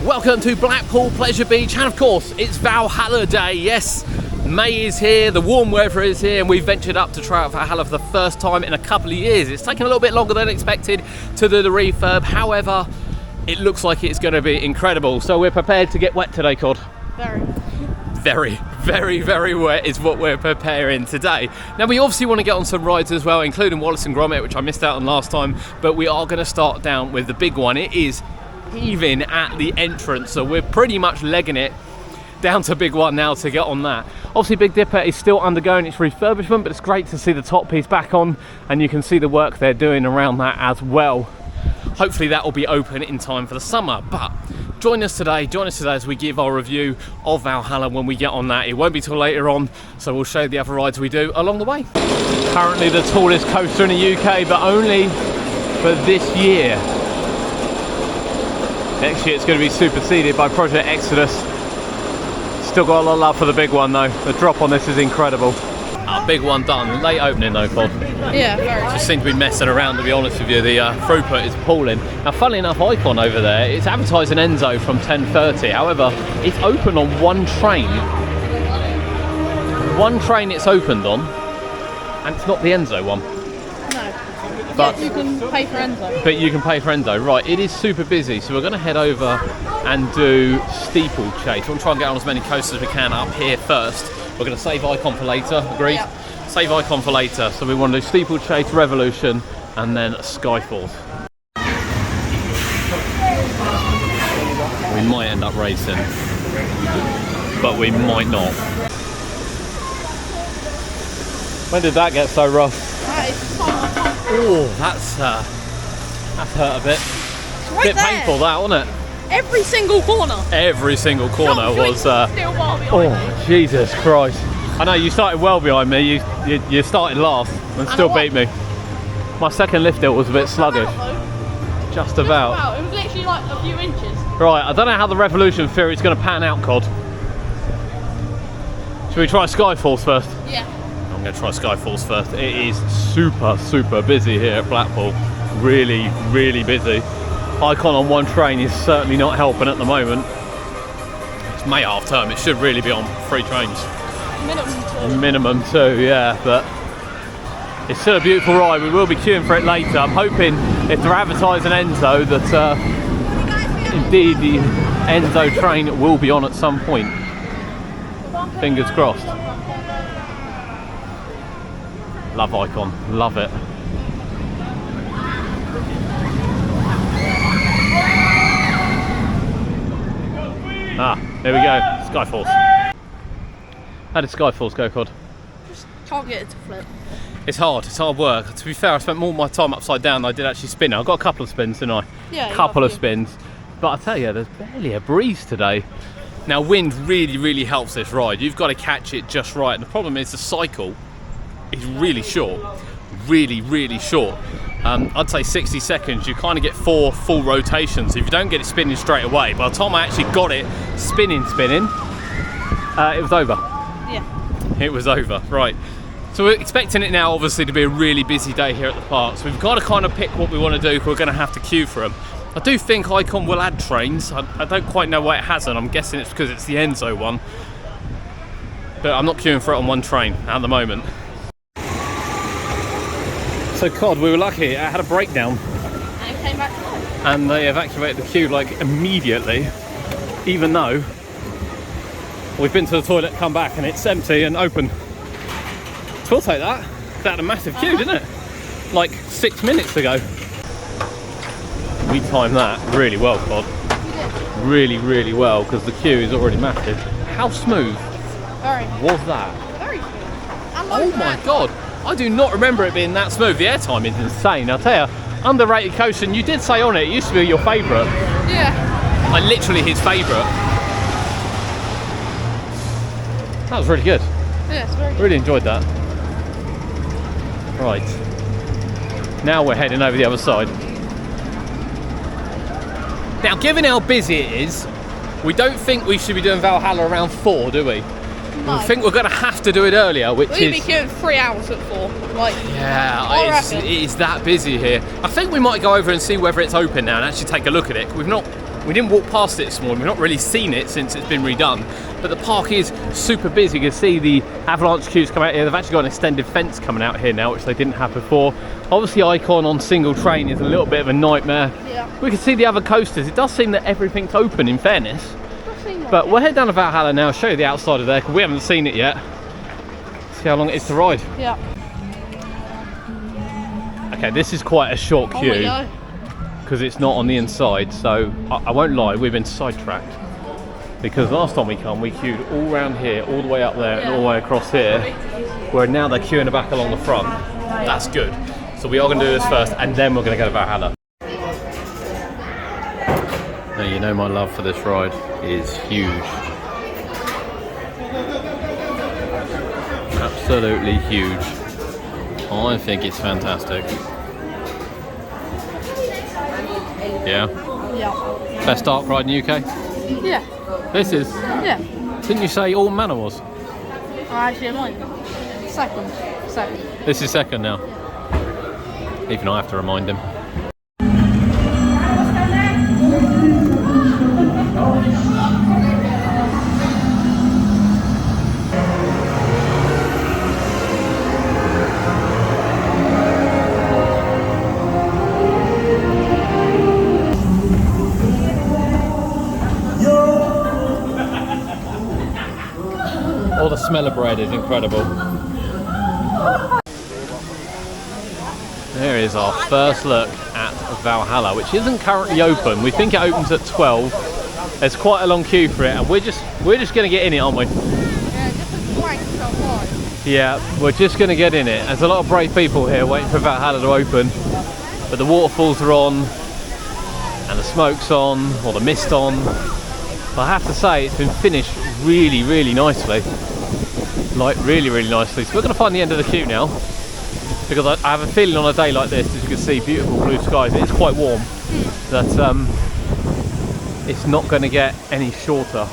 Welcome to Blackpool Pleasure Beach, and of course it's Valhalla Day. Yes, May is here, the warm weather is here, and we've ventured up to try out Valhalla for the first time in a couple of years. It's taken a little bit longer than expected to do the refurb, however it looks like it's going to be incredible. So we're prepared to get wet today, Cod. Very wet is what we're preparing today. Now we obviously want to get on some rides as well, including Wallace and Gromit, which I missed out on last time, but we are going to start down with the big one. It is heaving at the entrance, so we're pretty much legging it down to big one now to get on that. Obviously Big Dipper is still undergoing its refurbishment, but it's great to see the top piece back on, and you can see the work they're doing around that as well. Hopefully that will be open in time for the summer, but join us today as we give our review of Valhalla when we get on that. It won't be till later on, so we'll show you the other rides we do along the way. Currently the tallest coaster in the UK, but only for this year. Next year it's going to be superseded by Project Exodus. Still got a lot of love for the big one though. The drop on this is incredible. Our big one done. Late opening though, Pod. Yeah, very. Just seem to be messing around, to be honest with you. The throughput is appalling. Now funnily enough, Icon over there, it's advertising Enzo from 10:30. However, it's open on one train. One train it's opened on, and it's not the Enzo one. But you can pay for Enzo. But you can pay for Enzo, right. It is super busy, so we're going to head over and do Steeplechase. We'll try and get on as many coasters as we can up here first. We're going to save Icon for later, agreed? Yep. Save Icon for later. So we want to do Steeplechase, Revolution, and then Skyfalls. We might end up racing, but we might not. When did that get so rough? Oh, that's hurt a bit. Right bit there. Painful, that, wasn't it? Every single corner. Every single corner was. Still far behind me. Jesus Christ! I know you started well behind me. You started last and still beat me. My second lift hill was a bit sluggish. Just about. It was literally like a few inches. Right, I don't know how the Revolution theory is going to pan out, Cod. Should we try Skyfalls first? Yeah. I'm going to try Skyfalls first. It is super busy here at Blackpool. Really busy. Icon on one train is certainly not helping at the moment. It's May half term. It should really be on 3 trains. Minimum two, yeah. But it's still a beautiful ride. We will be queuing for it later. I'm hoping if they're advertising Enzo that indeed the Enzo train will be on at some point. Fingers crossed. Love Icon, love it. There we go, Skyfalls. How did Skyfalls go, Cod? Just can't get it to flip. It's hard work. To be fair, I spent more of my time upside down than I did actually spinning. I got a couple of spins, didn't I? Yeah. A couple of spins. But I tell you, there's barely a breeze today. Now wind really helps this ride. You've got to catch it just right. And the problem is the cycle is really short. Really short. I'd say 60 seconds. You kind of get 4 full rotations. If you don't get it spinning straight away, by the time I actually got it spinning, it was over. Yeah. It was over, right. So we're expecting it now obviously to be a really busy day here at the park. So we've got to kind of pick what we want to do, because we're going to have to queue for them. I do think Icon will add trains. I don't quite know why it hasn't. I'm guessing it's because it's the Enzo one. But I'm not queuing for it on one train at the moment. So Cod, we were lucky, it had a breakdown. And it came back to life. And they evacuated the queue like immediately, even though we've been to the toilet, come back and it's empty and open. So we'll take that. That had a massive queue, didn't it? Like 6 minutes ago. We timed that really well, Cod. Really well, because the queue is already massive. How smooth was that? Very smooth. Oh my God. I do not remember it being that smooth. The airtime is insane. I'll tell you, underrated coaster, and you did say on it used to be your favourite. Yeah. Like literally his favourite. That was really good. Yeah, it's very good. Really enjoyed that. Right. Now we're heading over the other side. Now, given how busy it is, we don't think we should be doing Valhalla around 4, do we? No. I think we're going to have to do it earlier, which We'll be is... queuing 3 hours at 4. Like, Yeah, it is that busy here. I think we might go over and see whether it's open now and actually take a look at it. We've not We didn't walk past it this morning, we've not really seen it since it's been redone, but the park is super busy. You can see the avalanche queues come out here. They've actually got an extended fence coming out here now, which they didn't have before. Obviously Icon on single train is a little bit of a nightmare. Yeah. We can see the other coasters. It does seem that everything's open, in fairness. Like But we'll head down to Valhalla now, show you the outside of there, because we haven't seen it yet. See how long it is to ride. Yeah. Okay, this is quite a short Oh my queue, God. because it's not on the inside, so I won't lie, we've been sidetracked. Because last time we come, we queued all around here, all the way up there, and all the way across here, where now they're queuing back along the front. That's good. So we are going to do this first, and then we're going to go to Valhalla. Now, you know my love for this ride is huge. Absolutely huge. I think it's fantastic. Yeah? Yeah. Best dark ride in the UK? Yeah. This is? Yeah. Didn't you say Alton Manor was? Actually, I'm like second. This is second now. Even I have to remind him. Oh, the smell of bread is incredible. There is our first look at Valhalla, which isn't currently open. We think it opens at 12. There's quite a long queue for it, and we're just going to get in it, aren't we? Yeah, just a blank so far. Yeah, we're just going to get in it. There's a lot of brave people here waiting for Valhalla to open, but the waterfalls are on, and the smoke's on, or the mist on. But I have to say, it's been finished really, really nicely. Like, really, really nicely. So we're going to find the end of the queue now, because I have a feeling on a day like this, as you can see, beautiful blue skies, it's quite warm, that it's not going to get any shorter.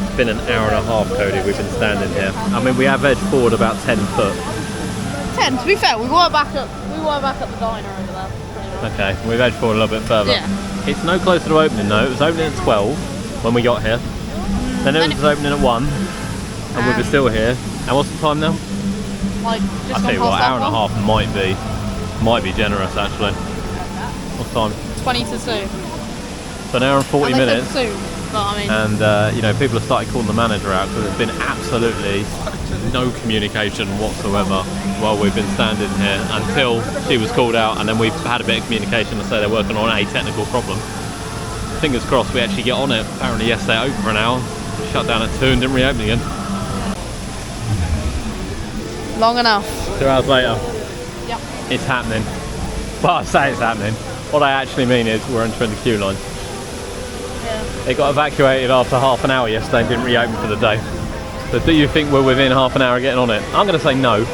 It's been an hour and a half, Cody, we've been standing here. I mean, we have edged forward about 10 foot. 10, to be fair, we were back up the diner over there. Okay, we've edged forward a little bit further. Yeah. It's no closer to opening though. It was opening at 12 when we got here. Then it was opening at 1, and we were still here. And what's the time now? Like, just I'll tell you what, hour and a half might be generous actually. What time? 20 to 2. So an hour and 40 minutes. Soon, but I mean, And you know, people have started calling the manager out because there's been absolutely no communication whatsoever while we've been standing here until she was called out, and then we've had a bit of communication to say they're working on a technical problem. Fingers crossed we actually get on it. Apparently yesterday open for an hour, shut down at 2 and didn't reopen again. long enough. 2 hours later. Yep. It's happening. But I say it's happening. What I actually mean is we're entering the queue line. Yeah. It got evacuated after half an hour yesterday and didn't reopen for the day. So do you think we're within half an hour of getting on it? I'm going to say no.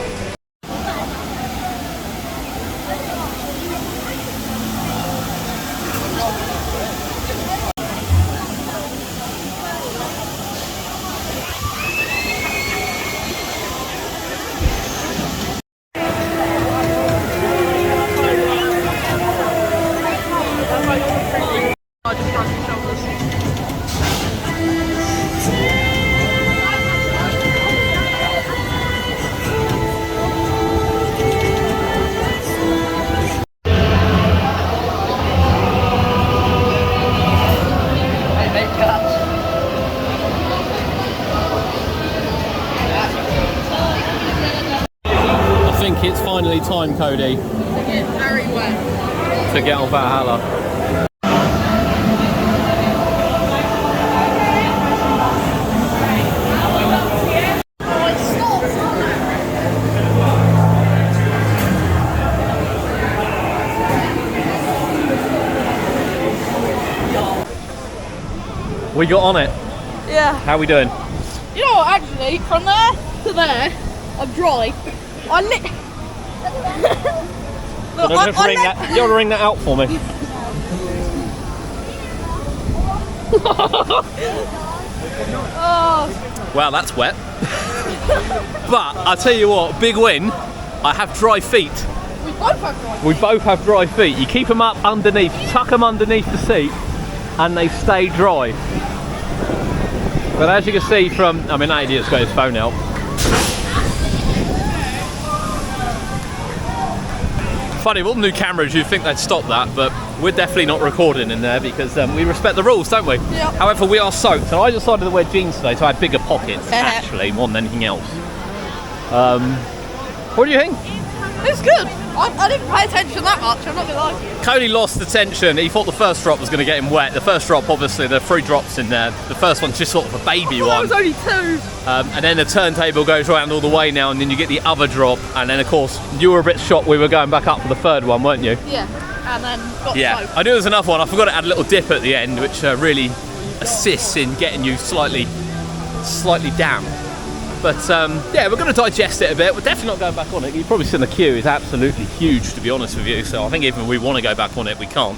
I just brush my shoulders. I think it's finally time, Cody, They get very wet. to get on Valhalla. We got on it. Yeah. How are we doing? You know what, actually, from there to there, I'm dry. I lit. Look, You want to ring that out for me? Oh, Wow, that's wet. But I'll tell you what, big win. I have dry feet. we both have dry feet. We both have dry feet. You keep them up underneath, you tuck them underneath the seat, and they stay dry. But as you can see from, I mean, that idiot's got his phone out. Funny, with all new cameras, you'd think they'd stop that, but we're definitely not recording in there because we respect the rules, don't we? Yep. However, we are soaked, and I decided to wear jeans today, so I had bigger pockets, actually, more than anything else. What do you think? It's good. I didn't pay attention that much, I'm not gonna lie to you. Cody lost attention. He thought the first drop was going to get him wet. The first drop, obviously, there are 3 drops in there. The first one's just sort of a baby That one. was only 2. And then the turntable goes around all the way now, and then you get the other drop. And then, of course, you were a bit shocked we were going back up for the third one, weren't you? Yeah, and then got Yeah, soaked. I knew there was another one. I forgot to add a little dip at the end, which really assists in getting you slightly damp. But yeah, we're going to digest it a bit. We're definitely not going back on it. You've probably seen the queue is absolutely huge, to be honest with you. So I think even if we want to go back on it, we can't.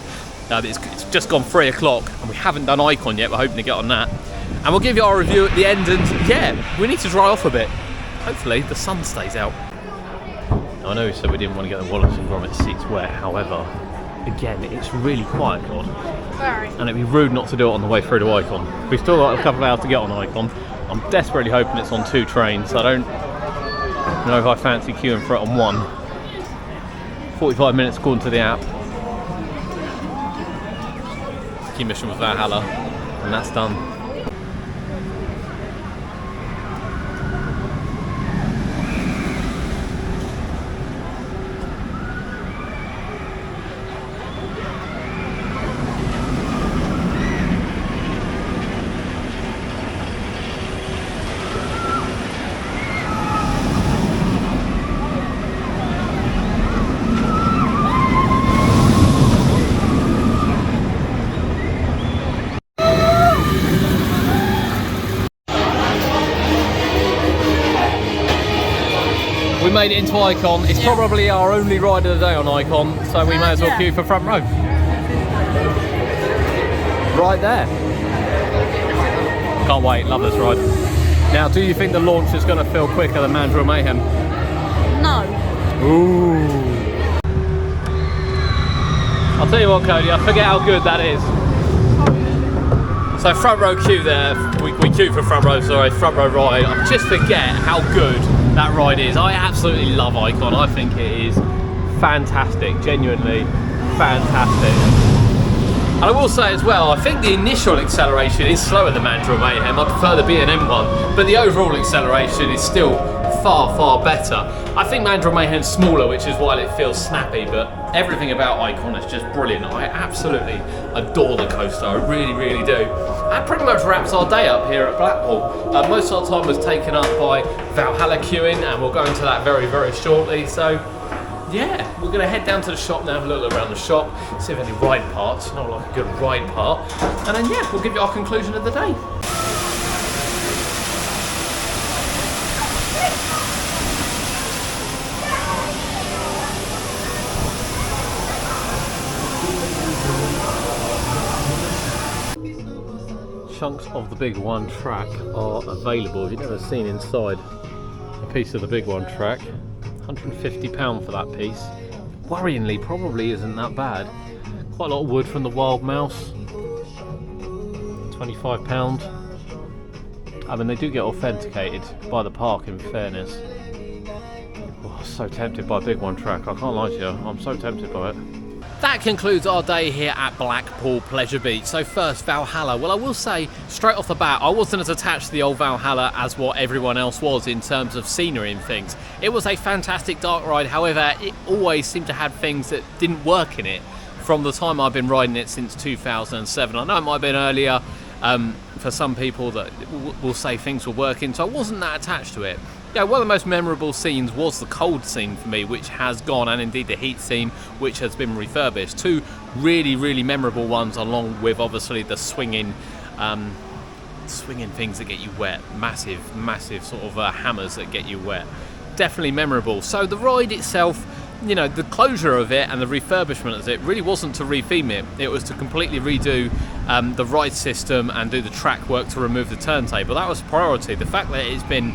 It's just gone 3 o'clock and we haven't done Icon yet. We're hoping to get on that. And we'll give you our review at the end. And yeah, we need to dry off a bit. Hopefully the sun stays out. I know we said we didn't want to get the Wallace and Gromit seats wet. However, again, it's really quiet, God. Very. And it'd be rude not to do it on the way through to Icon. We've still got a couple of hours to get on Icon. I'm desperately hoping it's on 2 trains. I don't know if I fancy queuing for it on 1. 45 minutes according to the app. Key mission with Valhalla, and that's done. We made it into Icon. It's probably our only ride of the day on Icon, so we may as well queue for front row. Right there. Can't wait, love this ride. Now, do you think the launch is going to feel quicker than Mandrill Mayhem? No. Ooh. I'll tell you what, Cody, I forget how good that is. So front row queue there, we queue for front row ride. I just forget how good that ride is. I absolutely love Icon. I think it is fantastic, genuinely fantastic. And I will say as well, I think the initial acceleration is slower than Mandrill Mayhem. I prefer the B&M one, but the overall acceleration is still far, far better. I think Mandrill Mayhem's smaller, which is why it feels snappy, but everything about Icon is just brilliant. I absolutely adore the coaster, I really, really do. That pretty much wraps our day up here at Blackpool. Most of our time was taken up by Valhalla queuing, and we'll go into that very, very shortly. So yeah, we're going to head down to the shop now, have a look around the shop, see if any ride parts, not like a good ride part, and then yeah, we'll give you our conclusion of the day. Chunks of the Big One track are available. If you've never seen inside a piece of the Big One track, £150 for that piece. Worryingly, probably isn't that bad. Quite a lot of wood from the Wild Mouse. £25. I mean, they do get authenticated by the park, in fairness. Oh, so tempted by Big One track. I can't lie to you. I'm so tempted by it. That concludes our day here at Blackpool Pleasure Beach. So first, Valhalla. Well, I will say, straight off the bat, I wasn't as attached to the old Valhalla as what everyone else was in terms of scenery and things. It was a fantastic dark ride, however, it always seemed to have things that didn't work in it from the time I've been riding it since 2007. I know it might have been earlier for some people that will say things were working, so I wasn't that attached to it. Yeah, one of the most memorable scenes was the cold scene for me, which has gone, and indeed the heat scene, which has been refurbished. 2 really, really memorable ones, along with obviously the swinging things that get you wet. Massive, massive sort of hammers that get you wet. Definitely memorable. So the ride itself, you know, the closure of it and the refurbishment of it really wasn't to retheme it. It was to completely redo the ride system and do the track work to remove the turntable. That was priority. The fact that it's been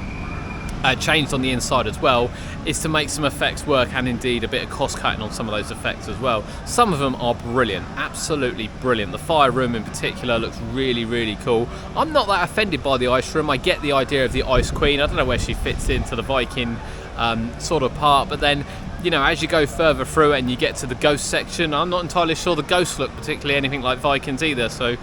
changed on the inside as well, is to make some effects work, and indeed a bit of cost cutting on some of those effects as well. Some of them are brilliant, absolutely brilliant. The fire room in particular looks really, really cool. I'm not that offended by the ice room. I get the idea of the Ice Queen. I don't know where she fits into the Viking sort of part, but then, you know, as you go further through it and you get to the ghost section, I'm not entirely sure the ghosts look particularly anything like Vikings either. So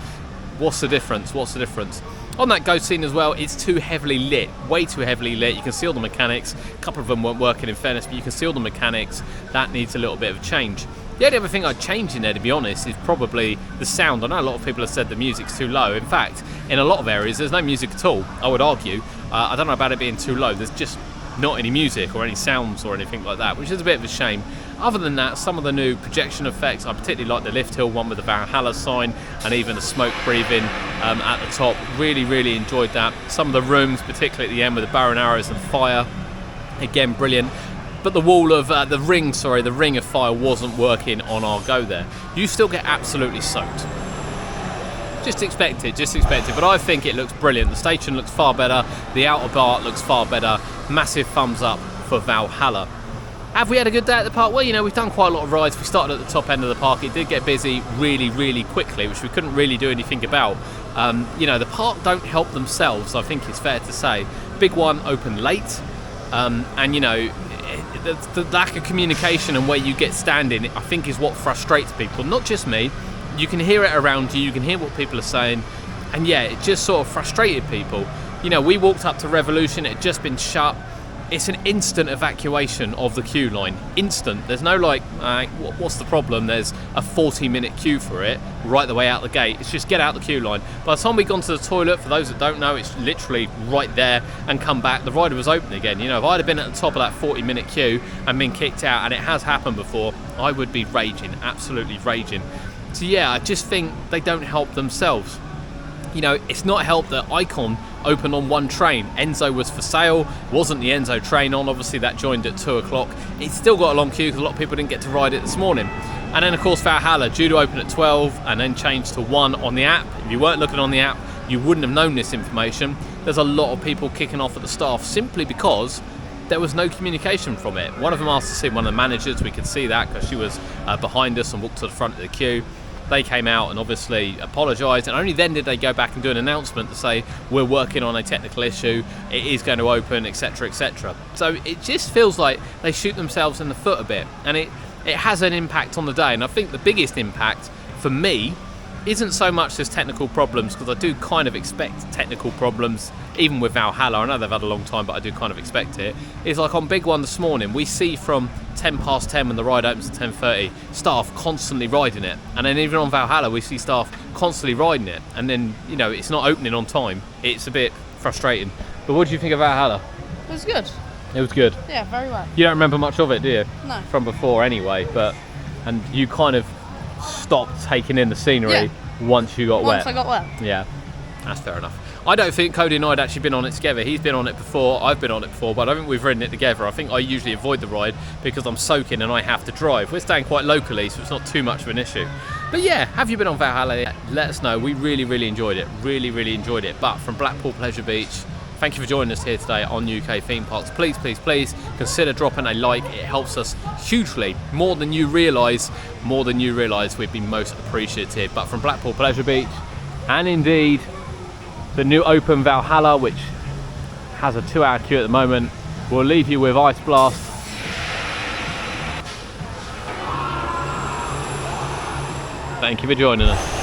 what's the difference? What's the difference? On that ghost scene as well, it's too heavily lit, way too heavily lit. You can see all the mechanics. A couple of them weren't working in fairness, but you can see all the mechanics. That needs a little bit of a change. The only other thing I'd change in there, to be honest, is probably the sound. I know a lot of people have said the music's too low. In fact, in a lot of areas, there's no music at all, I would argue. I don't know about it being too low. There's just not any music or any sounds or anything like that, which is a bit of a shame. Other than that, some of the new projection effects, I particularly like the lift hill one with the Valhalla sign and even the smoke breathing at the top. Really, really enjoyed that. Some of the rooms, particularly at the end with the bow and arrows and fire, again, brilliant. But the wall of, the ring of fire wasn't working on our go there. You still get absolutely soaked. Just expect it, but I think it looks brilliant. The station looks far better, the outer bar looks far better. Massive thumbs up for Valhalla. Have we had a good day at the park? Well, you know, we've done quite a lot of rides. We started at the top end of the park. It did get busy really, really quickly, which we couldn't really do anything about. You know, the park don't help themselves, I think it's fair to say. Big One opened late, and you know, the lack of communication and where you get standing, I think, is what frustrates people. Not just me. You can hear it around you, you can hear what people are saying, and yeah, it just sort of frustrated people. You know, we walked up to Revolution, it had just been shut. It's an instant evacuation of the queue line. Instant. There's no like, what's the problem? There's a 40-minute queue for it right the way out the gate. It's just get out the queue line. By the time we'd gone to the toilet, for those that don't know, it's literally right there, and come back, the rider was open again. You know, if I'd have been at the top of that 40-minute queue and been kicked out, and it has happened before, I would be raging, absolutely raging. So yeah, I just think they don't help themselves. You know, it's not helped that Icon opened on one train. Enzo was for sale, wasn't the Enzo train on, obviously that joined at 2 o'clock. It's still got a long queue because a lot of people didn't get to ride it this morning. And then of course Valhalla, due to open at 12 and then changed to 1 on the app. If you weren't looking on the app, you wouldn't have known this information. There's a lot of people kicking off at the staff simply because there was no communication from it. One of them asked to see one of the managers. We could see that because she was behind us and walked to the front of the queue. They came out and obviously apologised, and only then did they go back and do an announcement to say we're working on a technical issue, it is going to open, etc, etc. So it just feels like they shoot themselves in the foot a bit, and it has an impact on the day. And I think the biggest impact for me isn't so much as technical problems, because I do kind of expect technical problems even with Valhalla. I know they've had a long time, but I do kind of expect it. It's like on Big One this morning, we see from 10 past 10 when the ride opens at 10:30, staff constantly riding it. And then even on Valhalla, we see staff constantly riding it. And then, you know, it's not opening on time. It's a bit frustrating. But what do you think of Valhalla? It was good. It was good. Yeah, very well. You don't remember much of it, do you? No. From before anyway, and you kind of stopped taking in the scenery once you got wet. Once I got wet. Yeah, that's fair enough. I don't think Cody and I had actually been on it together. He's been on it before, I've been on it before, but I don't think we've ridden it together. I think I usually avoid the ride because I'm soaking and I have to drive. We're staying quite locally, so it's not too much of an issue. But yeah, have you been on Valhalla yet? Let us know. We really, really enjoyed it. Really, really enjoyed it. But from Blackpool Pleasure Beach, thank you for joining us here today on UK Theme Parks. Please, please, please consider dropping a like. It helps us hugely. More than you realise, we'd be most appreciative. But from Blackpool Pleasure Beach, and indeed the new open Valhalla, which has a 2-hour queue at the moment, we'll leave you with Ice Blast. Thank you for joining us.